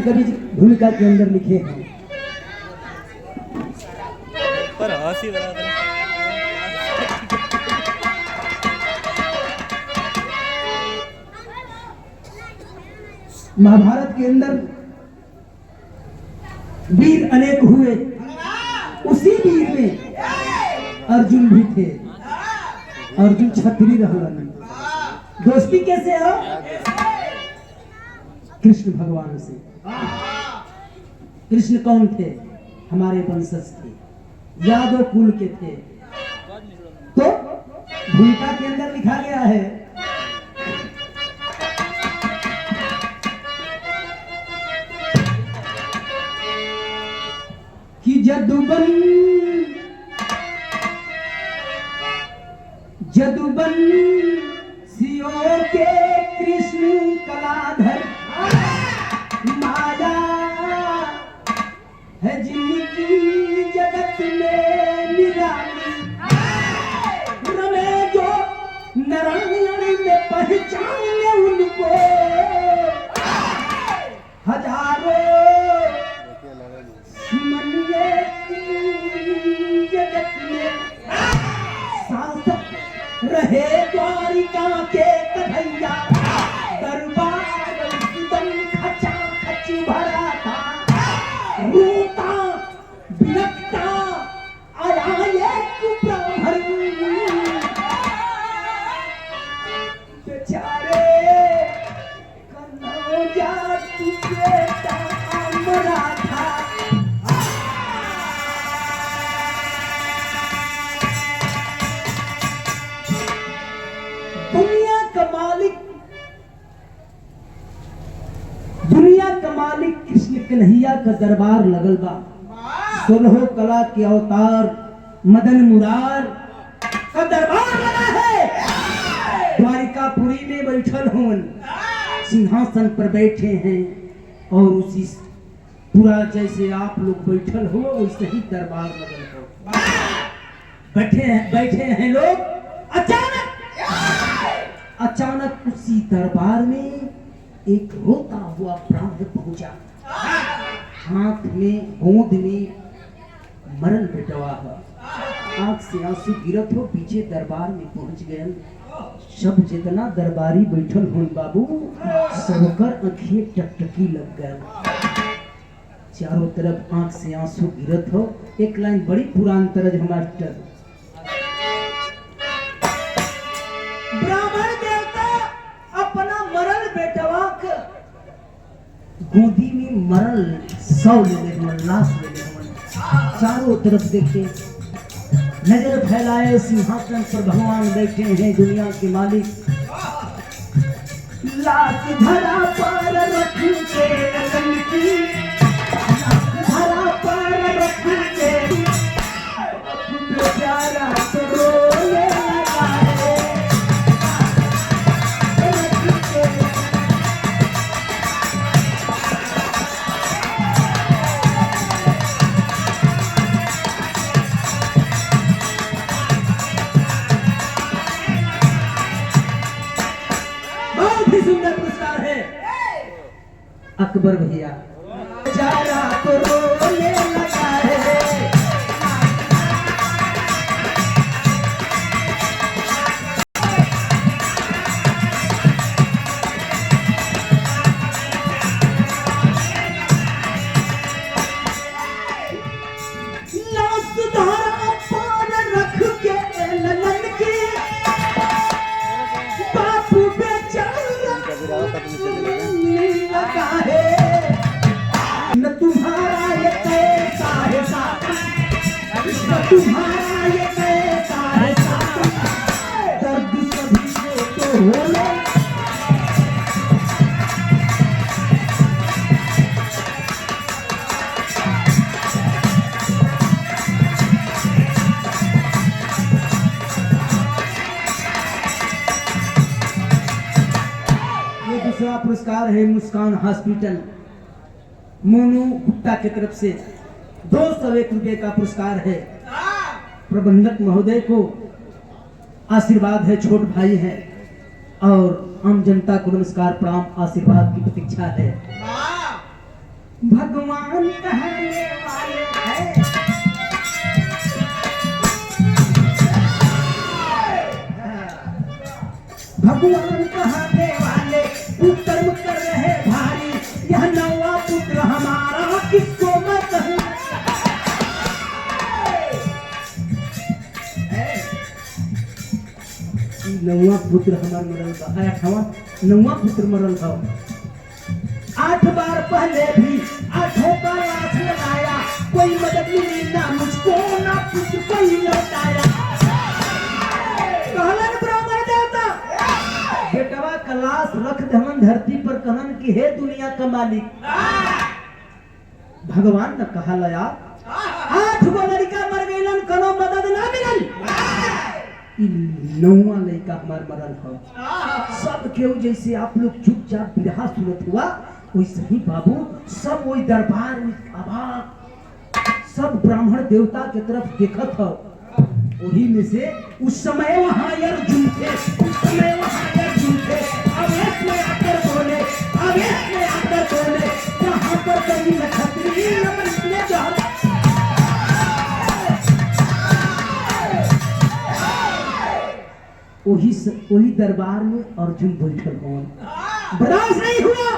कवि भूमिका के अंदर लिखे हैं। पर हंसी बराबर महाभारत के अंदर वीर अनेक हुए, उसी वीर में अर्जुन भी थे। अर्जुन क्षत्रिय रहलन। दोस्ती कैसे हो? कृष्ण भगवान से। कृष्ण कौन थे? हमारे वंशज थे, यादव कुल के थे। तो भूमिका के अंदर लिखा गया है कि जदुबन सियो के कृष्ण कलाधर, माया है जिनकी जगत में निराली। रमे जो नारायण में पहचाने उनको, हजारों मनिए जगत में सांसद रहे द्वारिका के कन्हैया। दरबार सुदन खचा खच भरा था, रोता बिलखता आया एक ब्राह्मण। बेचारे कन्हैया तू बेटा मरा था। दुनिया का मालिक कृष्ण कन्हैया का दरबार लगल बा। 16 कला के अवतार मदन मुरार का दरबार लगा है। द्वारिकापुरी में बैठल होन, सिंहासन पर बैठे हैं और उसी पूरा जैसे आप लोग बैठल हो वैसे ही दरबार लगल हो। बैठे हैं लोग। अचानक उसी दरबार में एक रोता हुआ ब्राह्मण पहुंचा। हाथ में गोद में मरल बेटवा है, आंख से आंसू गिरत हो, पीछे दरबार में पहुंच गए। सब जितना दरबारी बैठल हो बाबू, सबकर आंखें टकटकी लग गए। चारों तरफ आंख से आंसू गिरत हो। एक लाइन बड़ी पुरान तरज हो मास्टर। ब्राह्मण देवता अपना मरल बेटवा के गोदी में मरल सौ ले ले, लाश ले ले। चारों तरफ देखे, नजर फैलाए, सिंहासन पर भगवान बैठे हैं, दुनिया के मालिक। लाश धरा पर रख के लंकी, धरा पर रख के प्यारा तो रोने लगा है। सुंदर पुरस्कार है अकबर भैया। चारा तो रोने लगा है। लाश धारा पर रख के ललन के, बापू लगा है। न तुम्हारा ये कैसा है साथ, न तुम्हारा ये कैसा है साथ, दर्द सभी को तो होने। ये दूसरा पुरस्कार है मुस्कान हॉस्पिटल मोनू गुप्ता की तरफ से 201 रुपए का पुरस्कार है। प्रबंधक महोदय को आशीर्वाद है, छोट भाई है और आम जनता को नमस्कार प्रणाम आशीर्वाद की प्रतीक्षा है। भगवान कहाने वाले कुकर्म कर रहे भारी, यह नौवा पुत्र हमारा किसको मैं कहूँ। नौवा पुत्र हमार मरल बा, 8वां 9वां पुत्र मरल बा। 8 बार पहले भी 8 का लाश लगाया, कोई मदद मिली ना मुझको, ना पुत्र कोई लौटाया। कहलन ब्राह्मण देवता बेटवा का लाश रख दहन धरती पर, कहन कि हे दुनिया का मालिक, भगवान ने कहा लया 8 गो लड़का मर गईलन, कनो मदद ना मिलल। 9वां लड़का हमार मरल हो। सब केहू जैसे आप लोग चुपचाप बिरहा सुनत हुआ, वैसे ही बाबू सब वही दरबार में अभाग, सब ब्राह्मण देवता के तरफ देखत हो। वही में से उस समय वहां अर्जुन थे, उस समय वहां अर्जुन थे। आवेश में आकर बोले, आवेश में आकर बोले, यहाँ पर कहीं नक्षत्री नमन ने जहाँ वही दरबार में अर्जुन बैठल हो। बर्दाश्त नहीं हुआ,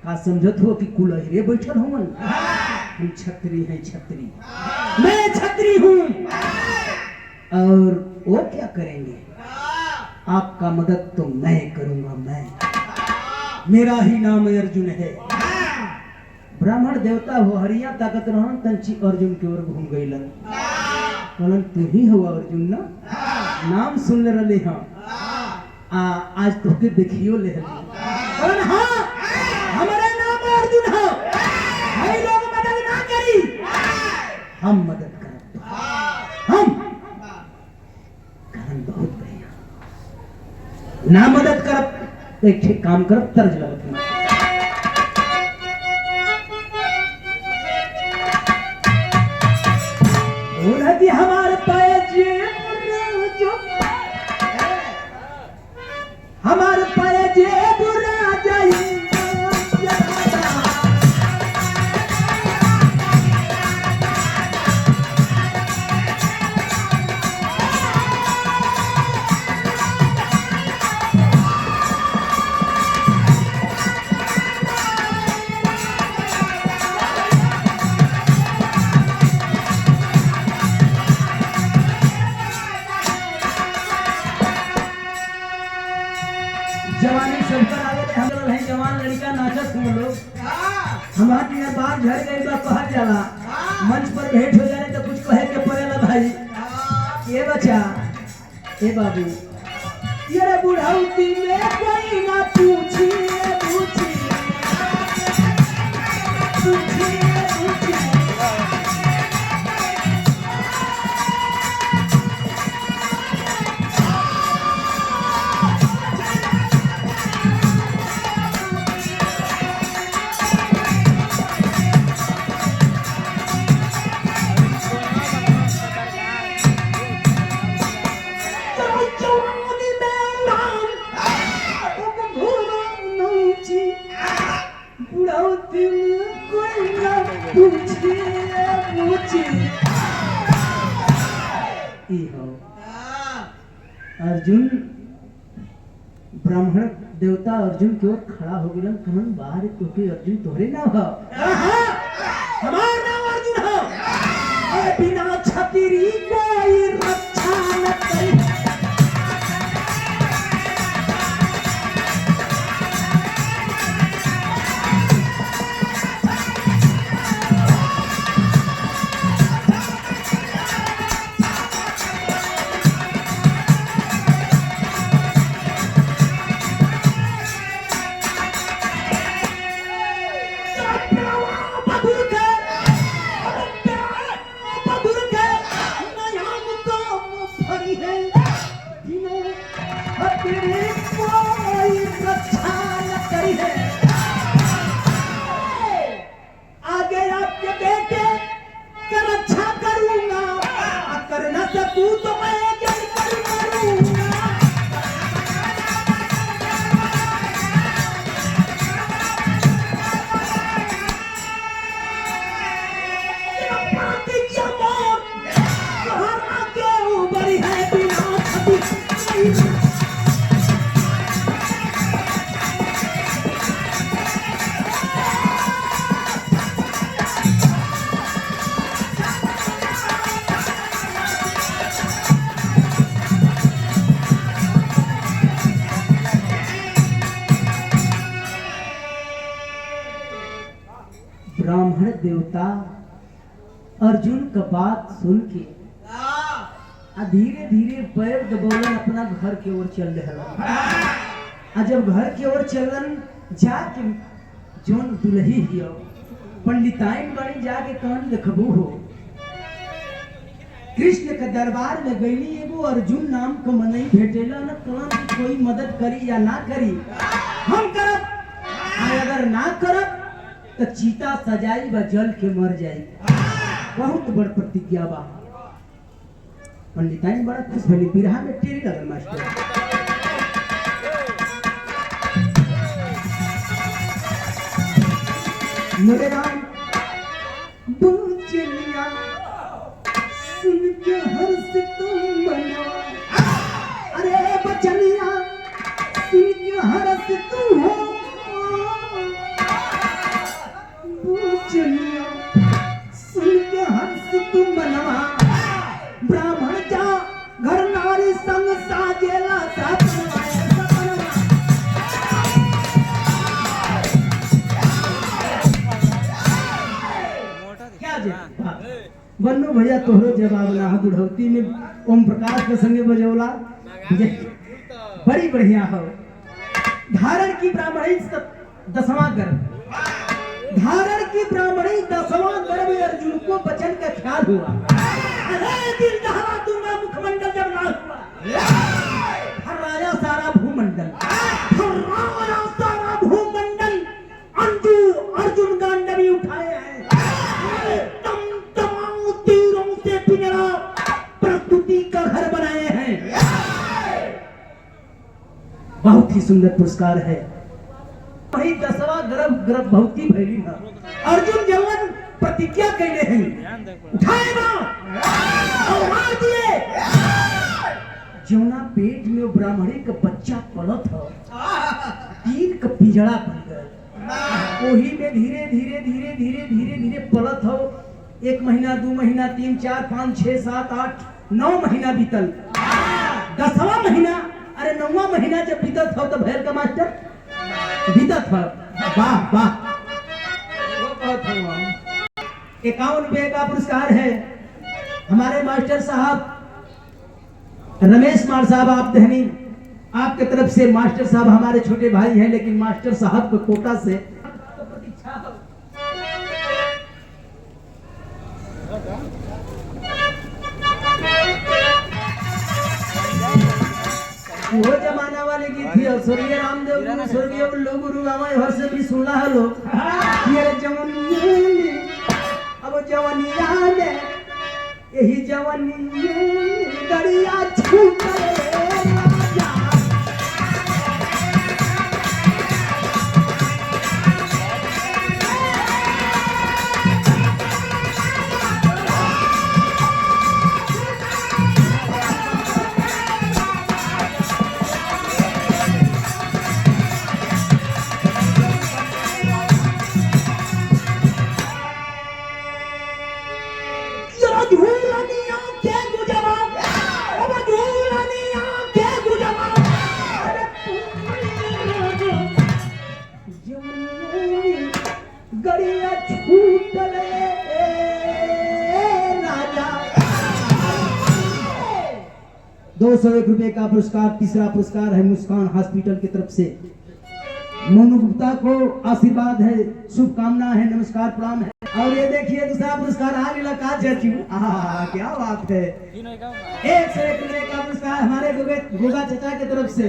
का समझत हो कि कुलहरे बैठल हो। हम छत्री हैं, छत्री, मैं छत्री हूँ। और वो क्या करेंगे, आपका मदद तो मैं करूंगा, मैं, मेरा ही नाम अर्जुन है। ब्राह्मण देवता हो हरिया ताकत रहन, तंची अर्जुन की ओर घूम गईलन। कहलन तू ही हो अर्जुन ना, नाम सुन ले रहे हम, आज तोके देखियो ले हली। कहलन हाँ हमारा नाम अर्जुन हो, भाई लोग मदद ना करी, हम मदद करब, हम। कहलन बहुत बढ़िया, ना मदद करब, एक ठीक काम करब, तर्ज लगत ना। हमारे पायजे हमारे पायजे बुरा जाई, जवानी सबकर आगे हम हैं, जवान लड़का नाचत हम लोग। हमारे यहाँ बात झड़ गई बा, कहा जाला मंच पर भेंट हो जाए तो कुछ कहे के पड़ेला भाई। ये बच्चा, ए बाबू, ये बुढ़ाउती में कोई ना पूछी, पूछी, पूछी, पूछी। अर्जुन ब्राह्मण देवता अर्जुन की ओर खड़ा हो गया। कहन बाहर तोके अर्जुन तोहरे ना हो, हमार नाम अर्जुन हो, और बिना छतरी कोई रक्षा न करे। देवता अर्जुन का बात सुन के धीरे धीरे पैर दबौलन अपना घर की ओर चल रहा। जब घर की ओर चलन जाके जोन दुल्ही हियो पंडिताइन बनी जाके कौन देखबू हो कृष्ण के दरबार में गईली एगो अर्जुन नाम का मनई भेटेला न कौन कोई मदद करी या ना करी हम करब अगर ना करब तो चीता सजाई व जल के मर जाई। बहुत बड़ प्रतिज्ञा बा। पंडिताइन बड़ा खुश भली बिरहा में टेरी लगल मास्टर। मेरे राम बचनिया सुन के हर्ष तुम मनवा, अरे बचनिया सुन के हर्ष तुम हो बचनिया सुन के हर्ष तुम मनवा ब्राह्मण जा घर नारी संग साजेला बन्नू भैया तोहरो जवाब ना बुढ़ौती में ओम प्रकाश के संगे बजौला बड़ी बढ़िया हो। धारण की ब्राह्मणी 10वां गर्भ, धारण की ब्राह्मणी 10वां गर्भ अर्जुन को बचन का ख्याल हुआ। अरे दिल दहला दूंगा मुखमंडल जब ना हुआ हराया सारा भूमंडल, हराया सारा भूमंडल अंजू अर्जुन गांडवी उठाए हैं तीरों से पिंजरा प्रस्तुति का घर बनाए हैं। बहुत ही सुंदर पुरस्कार है। वही 10वां गर्भवती भैली है। अर्जुन जवन प्रतिज्ञा कैले हैं उठाए ना और मार दिए। जौना पेट में ब्राह्मणी का बच्चा पलत हो तीन का पिंजरा बन गए। वही में धीरे धीरे धीरे धीरे धीरे धीरे पलत हो 1 महीना 2 महीना 3 4 5 6 7 8 9 महीना बीतल। 10वां महीना अरे 9वां महीना जब बीतत हो तो भैर का मास्टर बीतत हो। वाह वाह 51 रुपए का पुरस्कार है। हमारे मास्टर साहब रमेश मार साहब आप दहनी आपके तरफ से मास्टर साहब हमारे छोटे भाई हैं लेकिन मास्टर साहब को कोटा से वो जमाना वाले गीत थी और स्वर्गीय रामदेव गुरु स्वर्गीय उल्लू गुरु हमारे घर से भी सुना है लोग। ये जवानी अब जवानिया ने यही जवानी गड़िया छूट ₹201 का पुरस्कार। तीसरा पुरस्कार है मुस्कान हॉस्पिटल की तरफ से। मोनू गुप्ता को आशीर्वाद है, शुभकामना है, नमस्कार प्रणाम है। और ये देखिए दूसरा पुरस्कार आ मिला का चाचू, क्या बात है। 101 रुपए का पुरस्कार हमारे गोगा चाचा की तरफ से।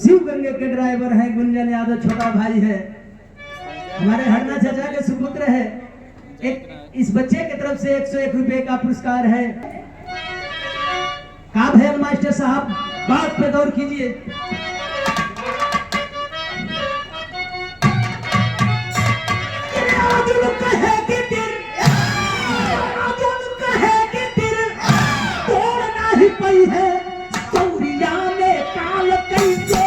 शिव गंगे के ड्राइवर है गुंजन यादव, छोटा भाई है हमारे हरना चाचा के सुपुत्र है। एक इस बच्चे की तरफ से 101 रुपए का पुरस्कार है। का है मास्टर साहब बात पे गौर कीजिए। तोड़ना ही पई है सौरिया में काल कैसे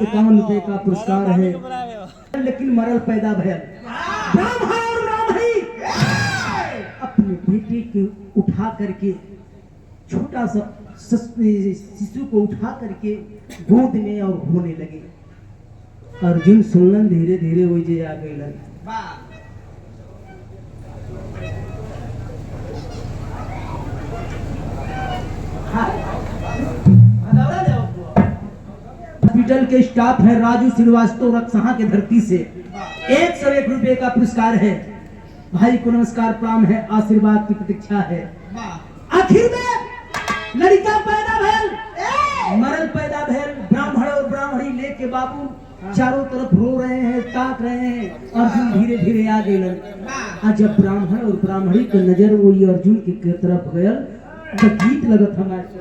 ₹51 का पुरस्कार है। लेकिन मरल पैदा भयल ब्राह्मण और ब्राह्मणी अपने बेटे के उठा करके, छोटा सा शिशु को उठा करके गोद में और होने लगे। अर्जुन सुनलन, धीरे धीरे वो जे आ गए। हॉस्पिटल के स्टाफ है राजू श्रीवास्तव रक्सहा के धरती से ₹101 का पुरस्कार है। भाई को नमस्कार प्रणाम है, आशीर्वाद की प्रतीक्षा है। आखिर में लड़का पैदा भयल, मरल पैदा भयल। ब्राह्मण और ब्राह्मणी लेके बाबू चारों तरफ रो रहे हैं, ताक रहे हैं। अर्जुन धीरे धीरे आ गए। जब ब्राह्मण और ब्राह्मणी की नजर वही अर्जुन की तरफ गयल तो गीत लगत हमारे।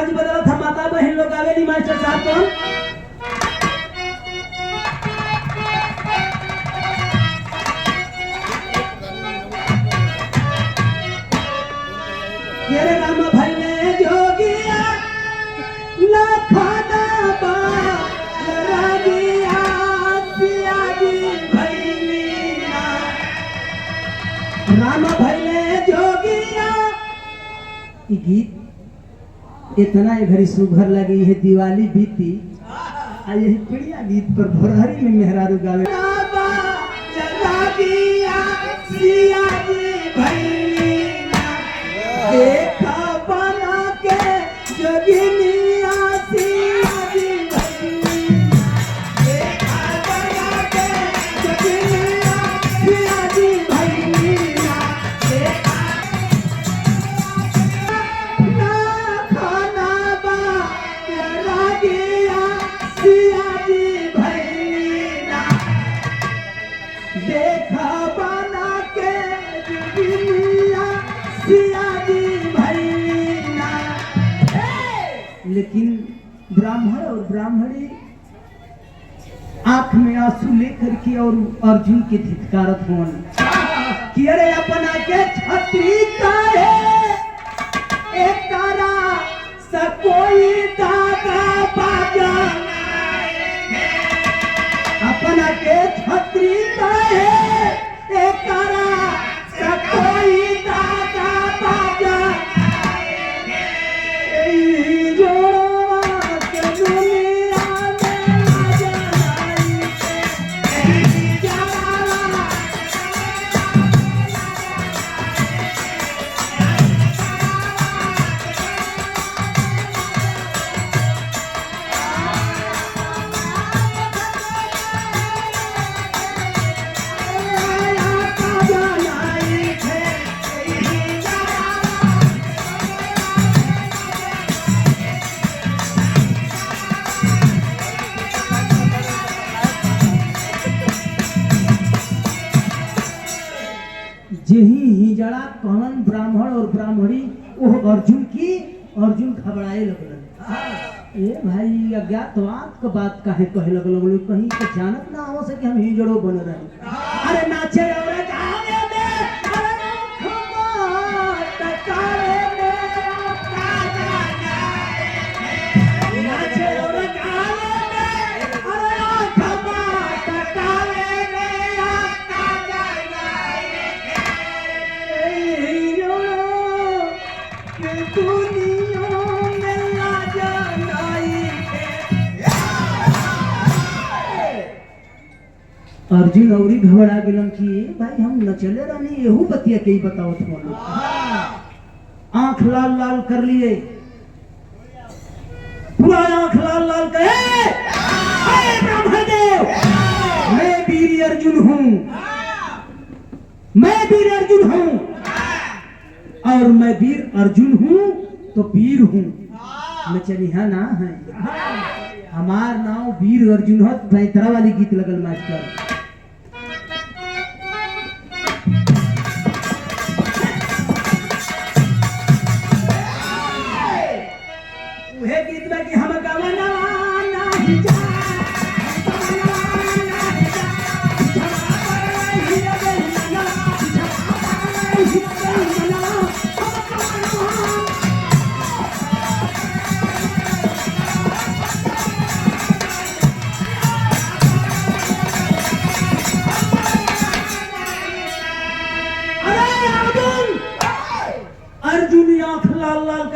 बदला था माता बहन लोग आवेली मास्टर साहब कौन तेरे राम भाई ने जोगिया लखना बा रागिया सियाजी भैलीना। राम भाई ने जोगिया। ये गीत इतना घड़ी सुघर लगी है, दिवाली बीती यही प्रिया गीत पर भोरहरी में मेहरारू गावे। देखा बना के जोगिनिया सियाजी भैलीना। देखा बना के जोगिनिया सियाजी भैलीना। देखा बना के जोगिनिया सियाजी भैलीना। लेकिन ब्राह्मण और ब्राह्मणी आंख में आंसू लेकर के और अर्जुन के धिक्कारत होन कि अरे अपना के छत्री का है एकरा सकोई दादा बाजा। अपना के छत्री का है एकरा सकोई दादा बाजा। जेही हिजड़ा कहन ब्राह्मण और ब्राह्मणी वो अर्जुन घबराए लगलन। ए भाई अज्ञातवाद का बात काहे कहे लगल, कहीं तो जानत ना हो सके हम हिजड़ो बन रहे। अरे नाचे और गावे में अरे खमात कावे में नाचे और गावे में अरे खमात कावे में अर्जुन औरी घबरा गेलन कि भाई हम न चले रहनी एहू बतिया के ही बतावत बोलो। आंख लाल लाल कर लिए, पूरा आंख लाल लाल कर। अरे ब्रह्मदेव, मैं वीर अर्जुन हूँ, मैं वीर अर्जुन हूँ और मैं वीर अर्जुन हूँ तो वीर हूँ, मैं चलिहा ना है। हमार नाम वीर अर्जुन है। पैतरा वाली गीत लगल मास्टर। गीत में कि हम गवना नहीं जा गवना नहीं जा लाल लाल